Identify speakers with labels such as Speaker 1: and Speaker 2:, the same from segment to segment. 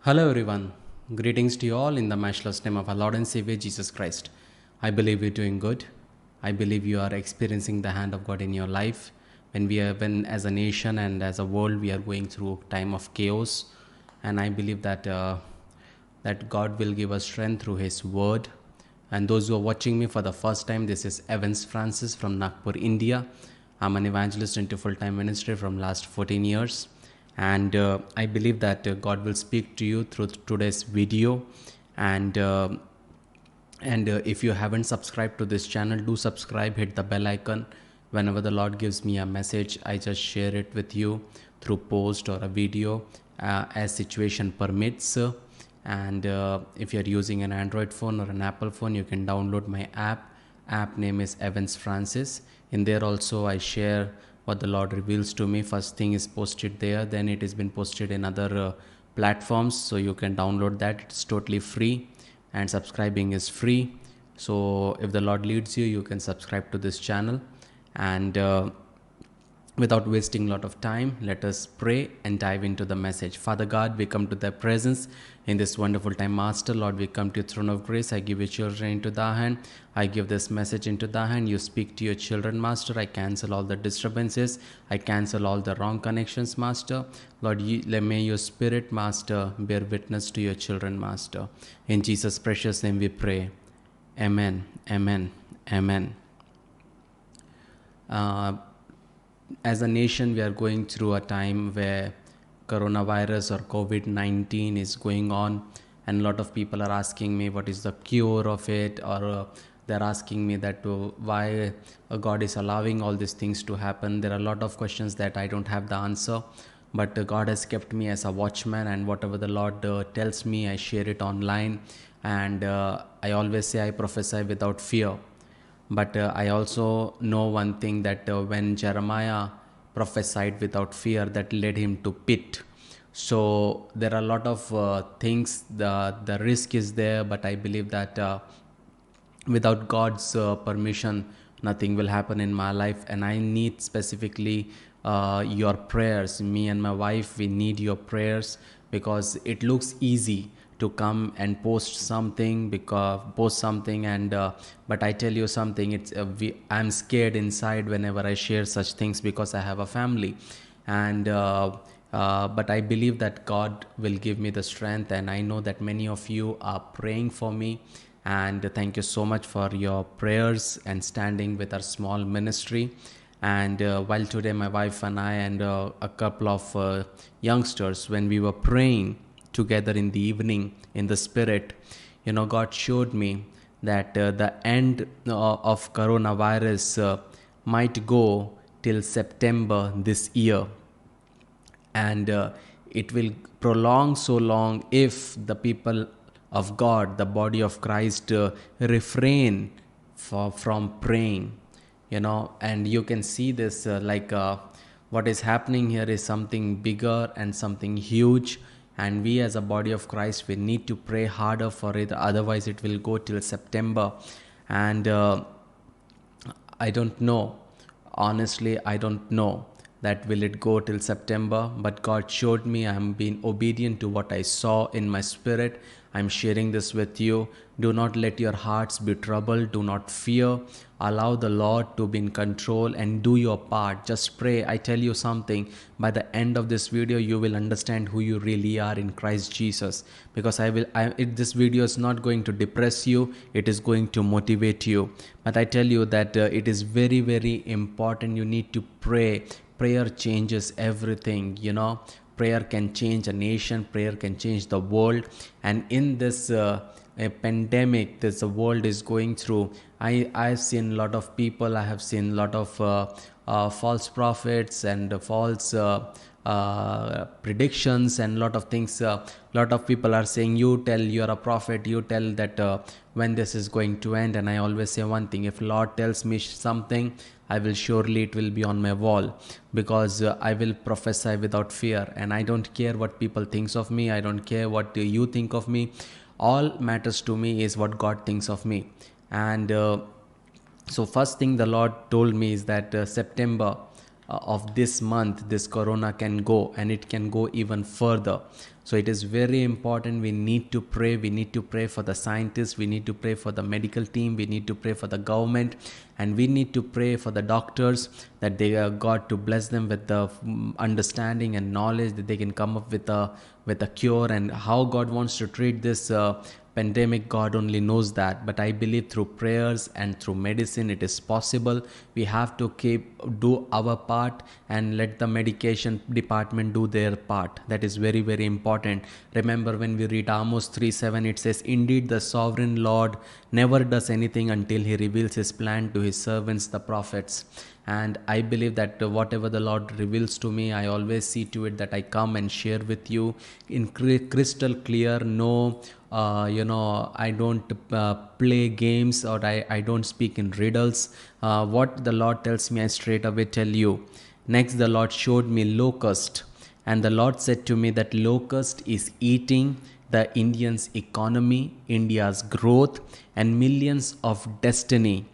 Speaker 1: Hello everyone. Greetings to you all in the matchless name of our Lord and Savior Jesus Christ. I believe you're doing good. I believe you are experiencing the hand of God in your life. When as a nation and as a world we are going through time of chaos, and I believe that God will give us strength through His Word. And those who are watching me for the first time, this is Evans Francis from Nagpur, India. I'm an evangelist into full-time ministry from last 14 years, and I believe that God will speak to you through today's video. And if you haven't subscribed to this channel, do subscribe, hit the bell icon. Whenever the Lord gives me a message, I just share it with you through post or a video as situation permits. And if you're using an Android phone or an Apple phone, you can download my app name is Evans Francis. In there also I share what the Lord reveals to me. First thing is posted there, then it has been posted in other platforms, so you can download that. It's totally free and subscribing is free. So if the Lord leads you, you can subscribe to this channel. And without wasting a lot of time, let us pray and dive into the message. Father God, we come to thy presence in this wonderful time. Master, Lord, we come to your throne of grace. I give your children into thy hand. I give this message into thy hand. You speak to your children, Master. I cancel all the disturbances. I cancel all the wrong connections, Master. Lord, may your spirit, Master, bear witness to your children, Master. In Jesus' precious name we pray. Amen. Amen. Amen. As a nation, we are going through a time where coronavirus or COVID-19 is going on, and a lot of people are asking me what is the cure of it, or they're asking me that why God is allowing all these things to happen. There are a lot of questions that I don't have the answer, but God has kept me as a watchman, and whatever the Lord tells me, I share it online. And I always say I prophesy without fear. But I also know one thing, that when Jeremiah prophesied without fear, that led him to pit. So there are a lot of things, the risk is there, but I believe that without God's permission, nothing will happen in my life. And I need specifically your prayers. Me and my wife, we need your prayers, because it looks easy to come and post something, and but I tell you something, I'm scared inside whenever I share such things, because I have a family. And but I believe that God will give me the strength, and I know that many of you are praying for me. And thank you so much for your prayers and standing with our small ministry. And while today my wife and I and a couple of youngsters, when we were praying together in the evening in the spirit, God showed me that the end of coronavirus might go till September this year. And it will prolong so long if the people of God, the body of Christ, refrain from praying. And you can see this what is happening here is something bigger and something huge. And we as a body of Christ, we need to pray harder for it, otherwise it will go till September. And I don't know, honestly I don't know that will it go till September, but God showed me. I'm being obedient to what I saw in my spirit. I'm sharing this with you. Do not let your hearts be troubled. Do not fear. Allow the Lord to be in control and do your part. Just pray. I tell you something, by the end of this video, you will understand who you really are in Christ Jesus. Because this video is not going to depress you. It is going to motivate you. But I tell you that it is very, very important. You need to pray. Prayer changes everything. Prayer can change a nation. Prayer can change the world. And in this a pandemic this the world is going through, I've seen a lot of people. I have seen a lot of false prophets and false predictions and lot of things. Lot of people are saying, you tell, you're a prophet, you tell that when this is going to end. And I always say one thing, if Lord tells me something, I will surely, it will be on my wall, because I will prophesy without fear. And I don't care what people thinks of me. I don't care what you think of me. All matters to me is what God thinks of me. And so first thing the Lord told me is that September of this month this corona can go, and it can go even further. So it is very important. We need to pray. We need to pray for the scientists. We need to pray for the medical team. We need to pray for the government, and we need to pray for the doctors, that they God to bless them with the understanding and knowledge, that they can come up with a cure. And how God wants to treat this pandemic, God only knows that. But I believe through prayers and through medicine it is possible. We have to do our part and let the medication department do their part. That is very, very important. Remember, when we read Amos 3:7, it says, indeed the sovereign Lord never does anything until he reveals his plan to his servants the prophets. And I believe that whatever the Lord reveals to me, I always see to it that I come and share with you in crystal clear. No I don't play games, or I don't speak in riddles. What the Lord tells me, I straight away tell you. Next, the Lord showed me locust, and the Lord said to me that locust is eating the Indians' economy, India's growth, and millions of destiny.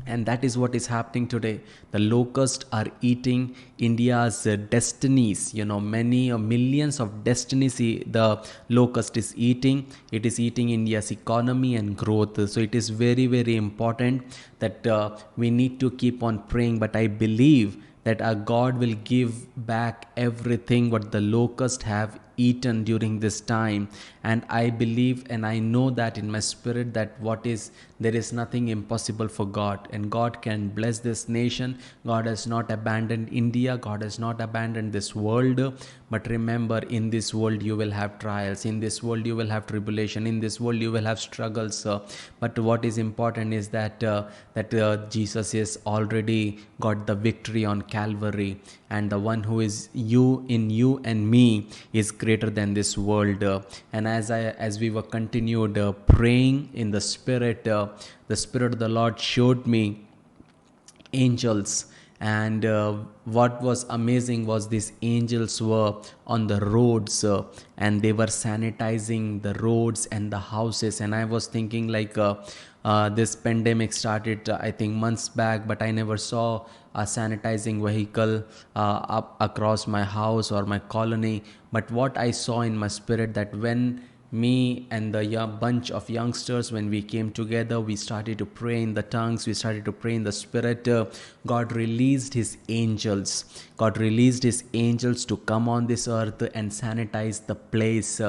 Speaker 1: And that is what is happening today. The locusts are eating India's destinies. Many millions of destinies the locust is eating. It is eating India's economy and growth. So it is very, very important that we need to keep on praying. But I believe that our God will give back everything what the locusts have eaten during this time. And I believe and I know that in my spirit that there is nothing impossible for God, and God can bless this nation. God has not abandoned India. God has not abandoned this world. But remember, in this world you will have trials. In this world you will have tribulation. In this world you will have struggles. But what is important is that Jesus has already got the victory on Calvary, and the one who is in you and me is greater than this world. And as we were continued praying in the spirit, the Spirit of the Lord showed me angels. And what was amazing was these angels were on the roads, and they were sanitizing the roads and the houses. And I was thinking this pandemic started I think months back, but I never saw a sanitizing vehicle up across my house or my colony. But what I saw in my spirit, that when me and the bunch of youngsters, when we came together, we started to pray in the tongues, we started to pray in the spirit. God released his angels. God released his angels to come on this earth and sanitize the place.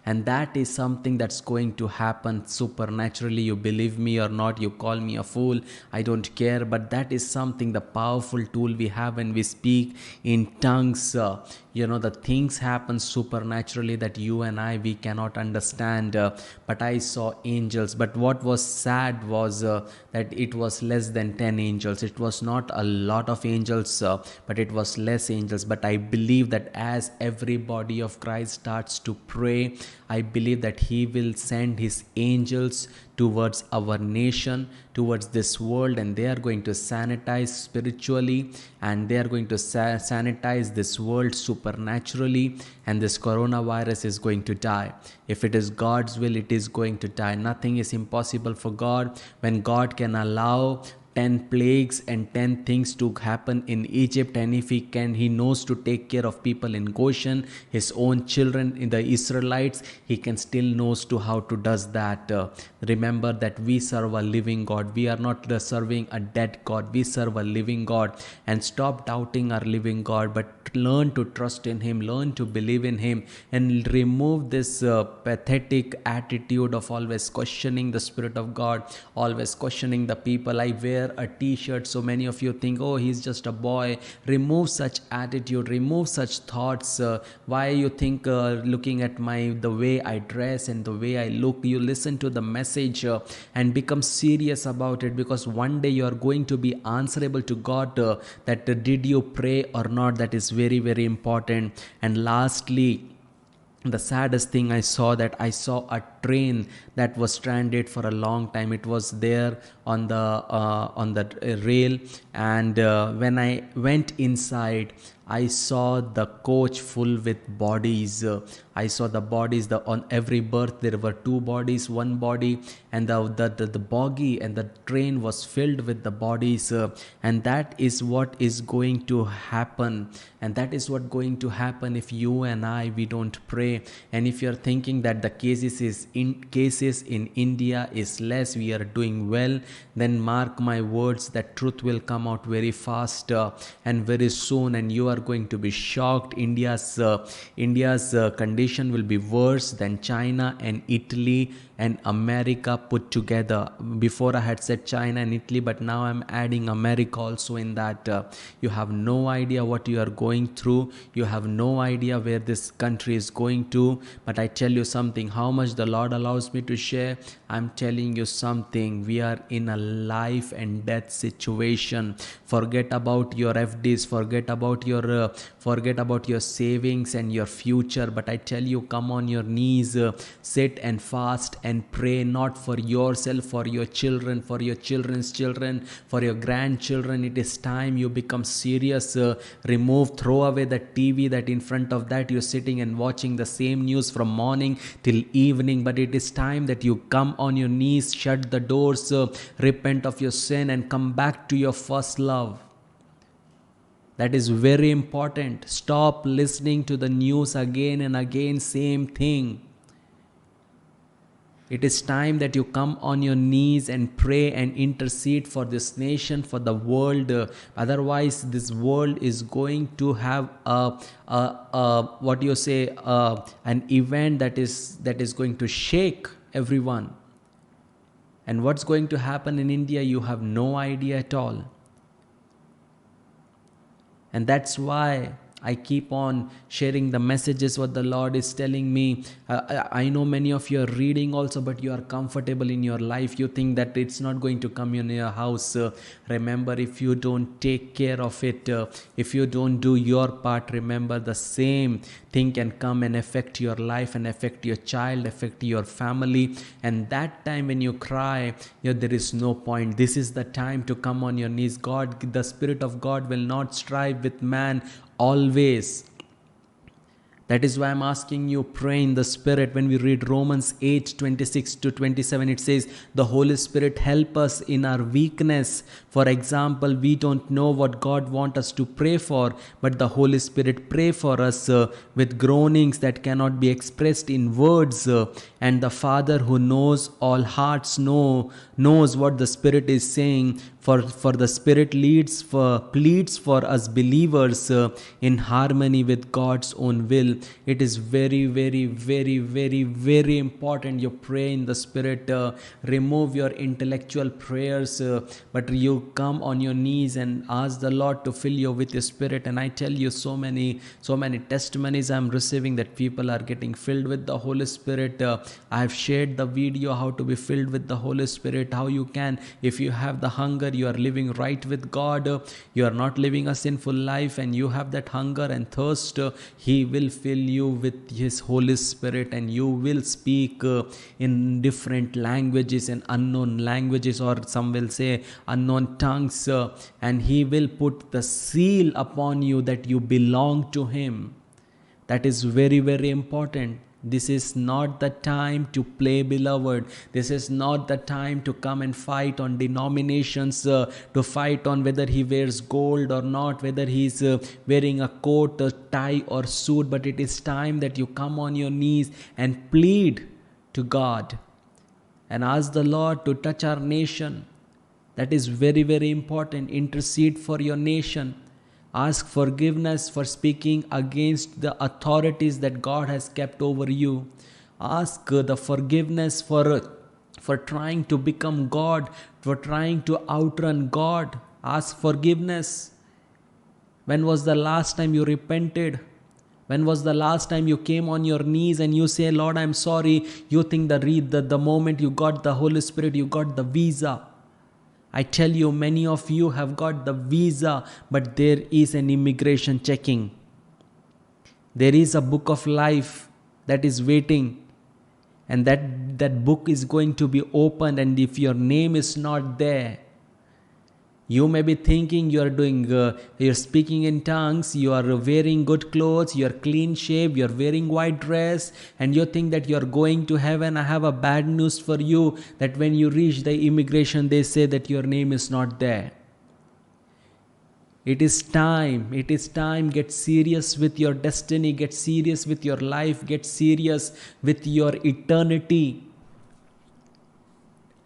Speaker 1: And that is something that's going to happen supernaturally. You believe me or not, you call me a fool, I don't care. But that is something, the powerful tool we have when we speak in tongues. The things happen supernaturally that you and we cannot understand. But I saw angels. But what was sad was that it was less than 10 angels. It was not a lot of angels, but it was less angels. But I believe that as every body of Christ starts to pray, I believe that he will send his angels towards our nation, towards this world, and they are going to sanitize spiritually, and they are going to sanitize this world supernaturally, and this coronavirus is going to die. If it is God's will, it is going to die. Nothing is impossible for God. When God can allow 10 plagues and 10 things to happen in Egypt, and if he knows to take care of people in Goshen, his own children in the Israelites, he can still knows to how to does that. Remember that we serve a living God. We are not serving a dead God. We serve a living God. And stop doubting our living God, but learn to trust in him, learn to believe in him, and remove this pathetic attitude of always questioning the Spirit of God, always questioning the people. I wear a t-shirt, so many of you think, oh, he's just a boy. Remove such attitude, remove such thoughts. Why you think looking at the way I dress and the way I look? You listen to the message and become serious about it, because one day you are going to be answerable to God that did you pray or not. That is very, very important. And lastly, the saddest thing I saw a train that was stranded for a long time. It was there on the rail, and when I went inside, I saw the coach full with bodies. I saw the bodies. On every berth there were two bodies, one body, and the bogie and the train was filled with the bodies. And that is what is going to happen. And that is what going to happen if you and I, we don't pray. And if you're thinking that the cases in India is less, we are doing well, then mark my words that truth will come out very fast and very soon, and you are going to be shocked. India's condition will be worse than China and Italy and America put together. Before I had said China and Italy, but now I'm adding America also in that. You have no idea what you are going through. You have no idea where this country is going to. But I tell you something, how much the Lord allows me to share, I'm telling you something. We are in a life and death situation. Forget about your FDs, forget about your savings and your future. But I tell you, come on your knees, sit and fast and pray, not for yourself, for your children, for your children's children, for your grandchildren. It is time you become serious. Throw away that TV that in front of that you're sitting and watching the same news from morning till evening. But it is time that you come on your knees, shut the doors, repent of your sin and come back to your first love. That is very important. Stop listening to the news again and again, same thing. It is time that you come on your knees and pray and intercede for this nation, for the world. Otherwise, this world is going to have an event that is going to shake everyone. And what's going to happen in India, you have no idea at all. And that's why I keep on sharing the messages what the Lord is telling me. I know many of you are reading also, but you are comfortable in your life. You think that it's not going to come in your house. Remember, if you don't take care of it, if you don't do your part, remember the same thing can come and affect your life and affect your child, affect your family. And that time when you cry, there is no point. This is the time to come on your knees. God, the Spirit of God will not strive with man always. That is why I'm asking you, pray in the Spirit. When we read Romans 8:26-27, it says, the Holy Spirit help us in our weakness. For example, we don't know what God wants us to pray for, but the Holy Spirit pray for us with groanings that cannot be expressed in words. And the Father who knows all hearts knows what the Spirit is saying. For the Spirit pleads for us believers in harmony with God's own will. It is very, very, very, very, very important you pray in the Spirit. Remove your intellectual prayers, but you come on your knees and ask the Lord to fill you with His Spirit. And I tell you, so many testimonies I'm receiving that people are getting filled with the Holy Spirit. I have shared the video how to be filled with the Holy Spirit, how you can, if you have the hunger, you are living right with God, you are not living a sinful life, and you have that hunger and thirst, He will fill you with His Holy Spirit, and you will speak in different languages and unknown languages, or some will say unknown tongues, and He will put the seal upon you that you belong to Him. That is very, very important. This is not the time to play, beloved. This is not the time to come and fight on denominations, to fight on whether he wears gold or not, whether he's wearing a coat, a tie or suit. But it is time that you come on your knees and plead to God and ask the Lord to touch our nation. That is very, very important. Intercede for your nation. Ask forgiveness for speaking against the authorities that God has kept over you. Ask the forgiveness for trying to become God, for trying to outrun God. Ask forgiveness. When was the last time you repented? When was the last time you came on your knees and you say, Lord, I'm sorry? You think the moment you got the Holy Spirit, you got the visa. I tell you, many of you have got the visa, but there is an immigration checking. There is a book of life that is waiting, and that book is going to be opened, and if your name is not there, You may be thinking you're speaking in tongues, you are wearing good clothes, you're clean shaved, you're wearing white dress, and you think that you're going to heaven. I have a bad news for you, that when you reach the immigration, they say that your name is not there. It is time, get serious with your destiny, get serious with your life, get serious with your eternity.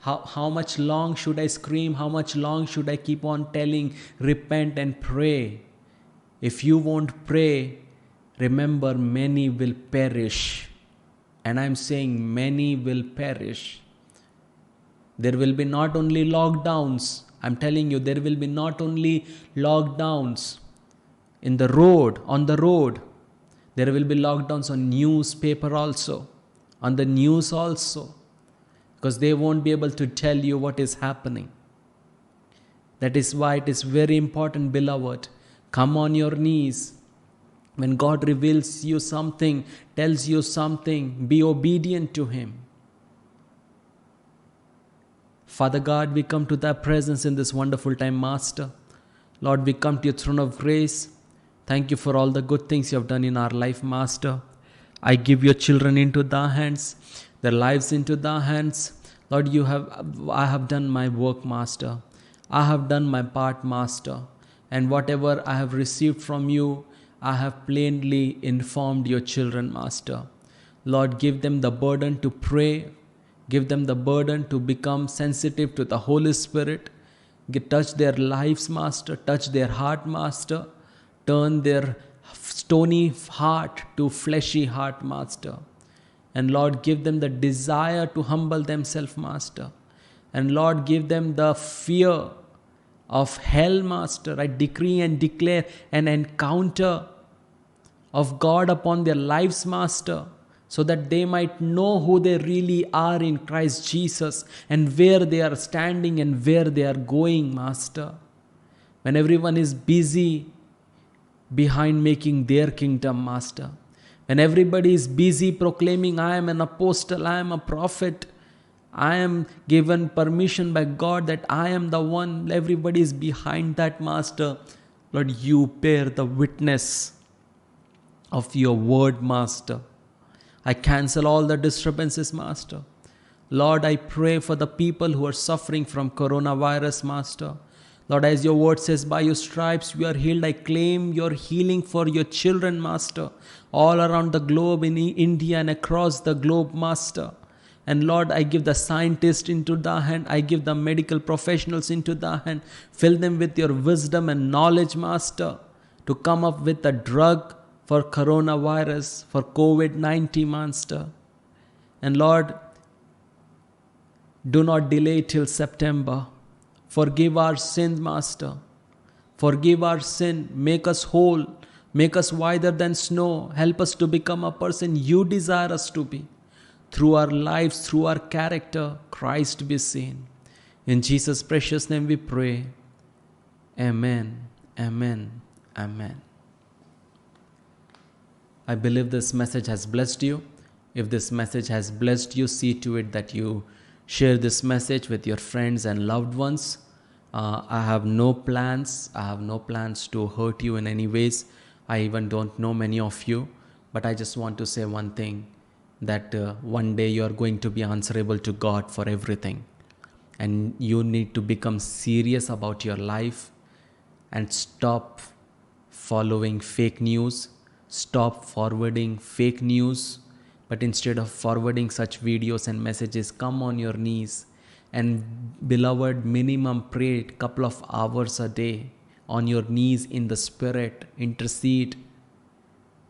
Speaker 1: How much long should I scream? How much long should I keep on telling, repent and pray? If you won't pray, remember, many will perish. And I'm saying many will perish. There will be not only lockdowns. I'm telling you, there will be not only lockdowns on the road. There will be lockdowns on newspaper also, on the news also. Because they won't be able to tell you what is happening. That is why it is very important, beloved. Come on your knees. When God reveals you something, tells you something, be obedient to Him. Father God, we come to Thy presence in this wonderful time, Master. Lord, we come to your throne of grace. Thank you for all the good things you have done in our life, Master. I give your children into Thy hands, their lives into Thy hands. Lord, I have done my work, Master. I have done my part, Master. And whatever I have received from you, I have plainly informed your children, Master. Lord, give them the burden to pray. Give them the burden to become sensitive to the Holy Spirit. Touch their lives, Master. Touch their heart, Master. Turn their stony heart to fleshy heart, Master. And Lord, give them the desire to humble themselves, Master. And Lord, give them the fear of hell, Master. I decree and declare an encounter of God upon their lives, Master, so that they might know who they really are in Christ Jesus and where they are standing and where they are going, Master. When everyone is busy behind making their kingdom, Master. When everybody is busy proclaiming, I am an apostle, I am a prophet, I am given permission by God that I am the one, everybody is behind that, Master. Lord, you bear the witness of your word, Master. I cancel all the disturbances, Master. Lord, I pray for the people who are suffering from coronavirus, Master. Lord, as your word says, by your stripes we are healed. I claim your healing for your children, Master, all around the globe, in India and across the globe, Master. And Lord, I give the scientists into thy hand. I give the medical professionals into thy hand. Fill them with your wisdom and knowledge, Master, to come up with a drug for coronavirus, for COVID-19, Master. And Lord, do not delay till September. Forgive our sin, Master. Forgive our sin. Make us whole. Make us whiter than snow. Help us to become a person you desire us to be. Through our lives, through our character, Christ be seen. In Jesus' precious name we pray. Amen. Amen. Amen. I believe this message has blessed you. If this message has blessed you, see to it that you share this message with your friends and loved ones. I have no plans. I have no plans to hurt you in any ways. I even don't know many of you. But I just want to say one thing, that one day you are going to be answerable to God for everything. And you need to become serious about your life and stop following fake news. Stop forwarding fake news. But instead of forwarding such videos and messages, come on your knees. And beloved, minimum pray a couple of hours a day on your knees in the Spirit. Intercede.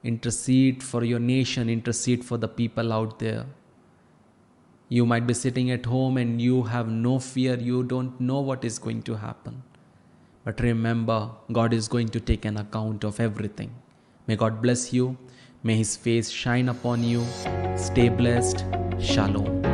Speaker 1: Intercede for your nation. Intercede for the people out there. You might be sitting at home and you have no fear. You don't know what is going to happen. But remember, God is going to take an account of everything. May God bless you. May His face shine upon you. Stay blessed. Shalom.